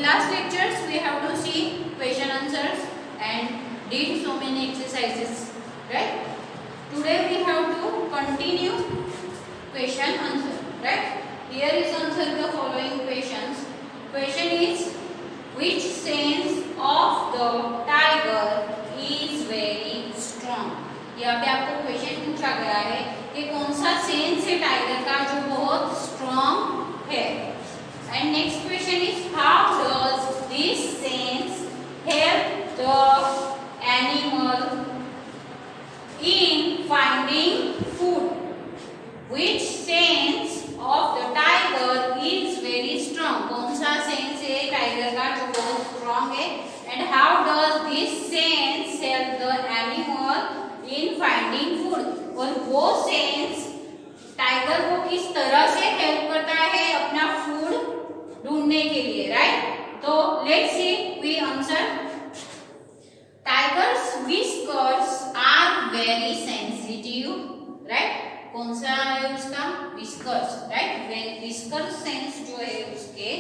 last lectures we have to see question answers and did so many exercises, right? Today we have to continue question answer, right? Here is answer the following questions. Question is, which sense of the tiger is very strong? यहाँ पे आपको question पूछा गया है कि कौन सा sense है टाइगर का जो बहुत स्ट्रॉन्ग है. And next question is, how does this sense help the animal in finding food? Which sense of the tiger is very strong? कौन सा सेंस है टाइगर का जो बहुत स्ट्रॉन्ग है? And how does this sense help the animal in finding food? और वो sense tiger को किस तरह से हेल्प करता है अपना फूड ढूंढने के लिए, राइट? तो let's see we answer. Tigers whiskers are very sensitive, right? कौन सा है उसका? Whiskers, right? व्हिस्कर सेंस जो है उसके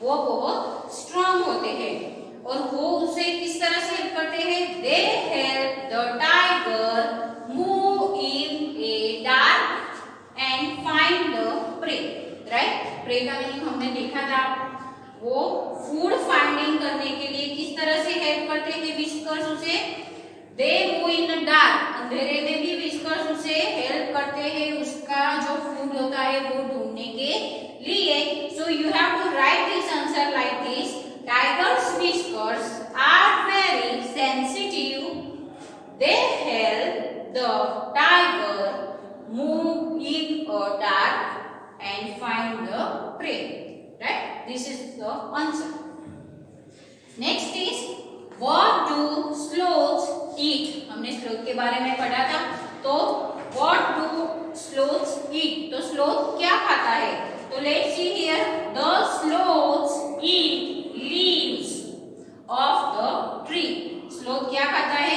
वो बहुत स्ट्रॉन्ग होते हैं. और वो उसे किस तरह से हेल्प करते हैं? They help the tiger move in a dark and find the prey, right? Prey का मीनिंग हमने देखा था. वो फूड फाइंडिंग करने के लिए किस तरह से हेल्प करते हैं व्हिस्कर्स उसे? दे मूव इन डार्क, अंधेरे में भी व्हिस्कर्स उसे हेल्प करते हैं उसका जो फूड होता है वो ढूंढने के लिए. So you have to write this answer like this. Tiger's whiskers are very sensitive. They help the tiger move in a dark and find the prey. Right? This is the answer. Next is, what do sloths eat? हमने sloth के बारे में पढ़ा था. तो what do sloths eat? तो sloth क्या खाता है? तो let's see here. The sloths eat leaves of the tree. Sloth क्या खाता है?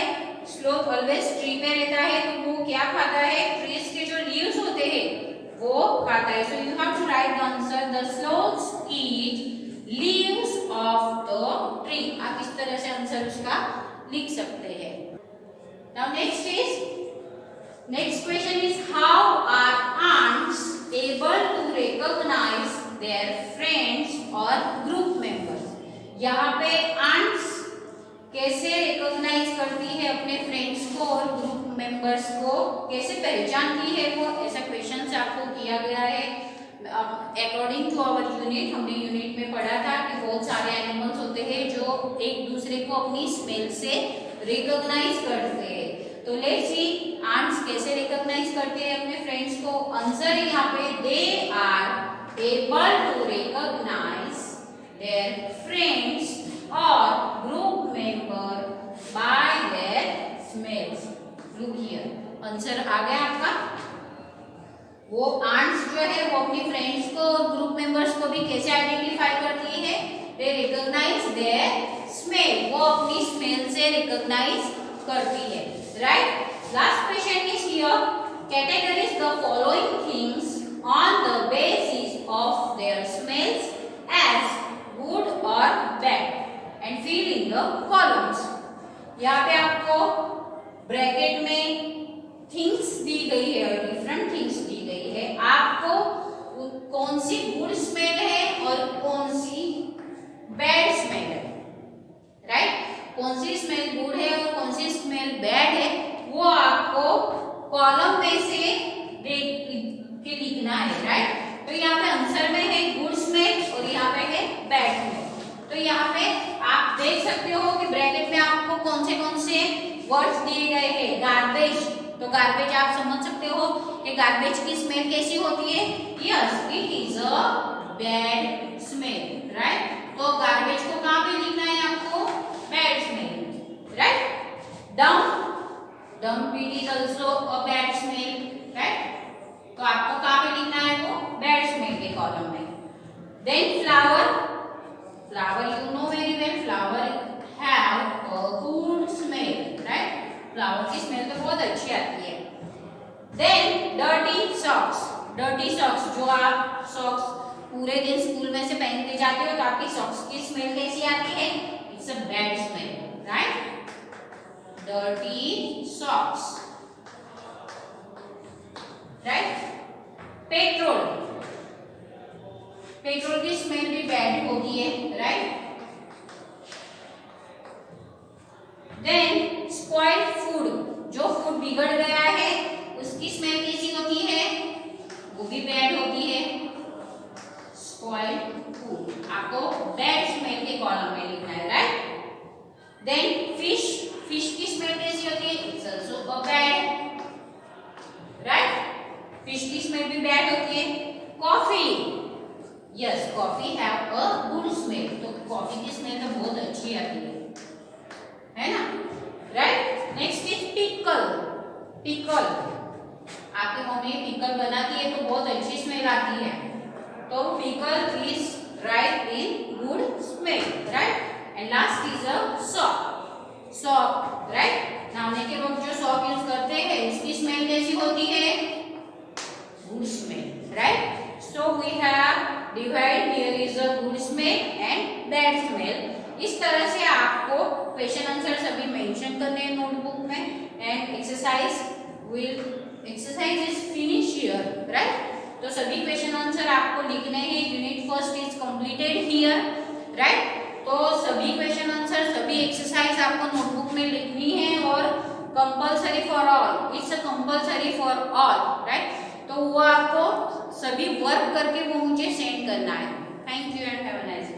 स्लोथ ऑलवेज ट्री पे रहता है, तो वो क्या खाता है? ट्रीज के जो लीव्स होते हैं वो खाता है. So you have to write the answer. The sloths eat leaves of the tree. आप इस तरह से आंसर उसका लिख सकते हैं. Now next question is, how are ants able to recognize their friends or group members? यहाँ पे आंट्स कैसे रिकॉग्नाइज करती है अपने फ्रेंड्स को और ग्रुप मेंबर्स को कैसे पहचानती है वो? ऐसा क्वेश्चन आपको किया गया है. अकॉर्डिंग टू आवर यूनिट, हमने यूनिट में पढ़ा था कि बहुत सारे एनिमल्स होते हैं जो एक दूसरे को अपनी स्मेल से रिकॉग्नाइज करते हैं. तो लेट्स सी आंट्स कैसे रिकॉग्नाइज करते हैं अपने फ्रेंड्स को. आंसर यहाँ पे, they are able to recognise their friends or group member by their smells. Look here. Answer आ गया आपका. वो आंट्स जो है वो अपनी फ्रेंड्स को और ग्रुप मेंबर्स को भी कैसे आइडेंटिफाई करती है? They recognize their smell. वो अपनी स्मेल से रिकॉग्नाइज करती है, right? Last question is here. Categorize the following things on the basis of their smells as good or bad and fill in the columns. यहाँ पे आपको ब्रैकेट में things दी गई है और डिफरेंट थिंग्स दी गई है. आपको कौन सी गुड स्मेल है और कौन सी बैड स्मेल है, राइट? कौन सी स्मेल गुड है और कौन सी स्मेल बैड है वो आपको कॉलम में से देख के लिखना है, राइट? तो यहाँ पे आंसर में है गुड स्मेल और यहाँ पे है बैड स्मेल. तो यहाँ पे आप देख सकते हो कि ब्रैकेट में आपको कौन से वर्ड्स दिए गए हैं. गार्बेज, तो गार्बेज आप समझ सकते हो कि गार्बेज की स्मेल कैसी होती है. Yes, it is a bad smell, right? तो गार्बेज को कहाँ पे लिखना है आपको? Bad smell, right? Dump it is also a bad smell, right? तो आपको कहाँ पे लिखना है वो? बैड स्मेल के कॉलम में. Then flower you know very well, flower have a good smell, right? Flower की स्मेल तो बहुत अच्छी आती है. देन डर्टी सॉक्स जो आप सॉक्स पूरे दिन स्कूल में से पहनते जाते हो तो आपकी सॉक्स की स्मेल कैसी आती है? It's a bad smell, right? Dirty socks, right? Petrol, petrol की स्मेल भी बैड होती है, राइट? देन स्पॉइल्ड फूड, जो फूड बिगड़ गया है उसकी स्मेल कैसी होती है? वो भी बैड होती है। स्पॉइल्ड फूड आपको बैड स्मेल के कॉलम में लिखना है, राइट? देन फिश, फिश की स्मेल कैसी होती है? It's also a bad, right? Fish की स्मेल भी बैड होती है। Coffee, yes, coffee have a good smell, तो कॉफी की स्मेल तो बहुत अच्छी आती है ना, right? Next is pickle, pickle, आपकी मम्मी पिकल बनाती है तो बहुत अच्छी स्मेल आती है, तो pickle is right in good smell, right? And last is a shop, shop, right? नहाने के वक्त जो सॉप यूज करते हैं उसकी स्मेल कैसी होती है? Good smell, right? So we have divided here is a good smell and bad smell. इस तरह से आपको क्वेश्चन आंसर सभी मेंशन करने हैं नोटबुक में, and exercise is finish here, right? तो सभी क्वेश्चन आंसर आपको लिखने हैं। Unit first is completed here, right? तो सभी क्वेश्चन आंसर, सभी एक्सरसाइज आपको नोटबुक में लिखनी है और compulsory for all, it's a compulsory for all, right? तो वो आपको सभी वर्क करके वो मुझे सेंड करना है। Thank you and have a nice day.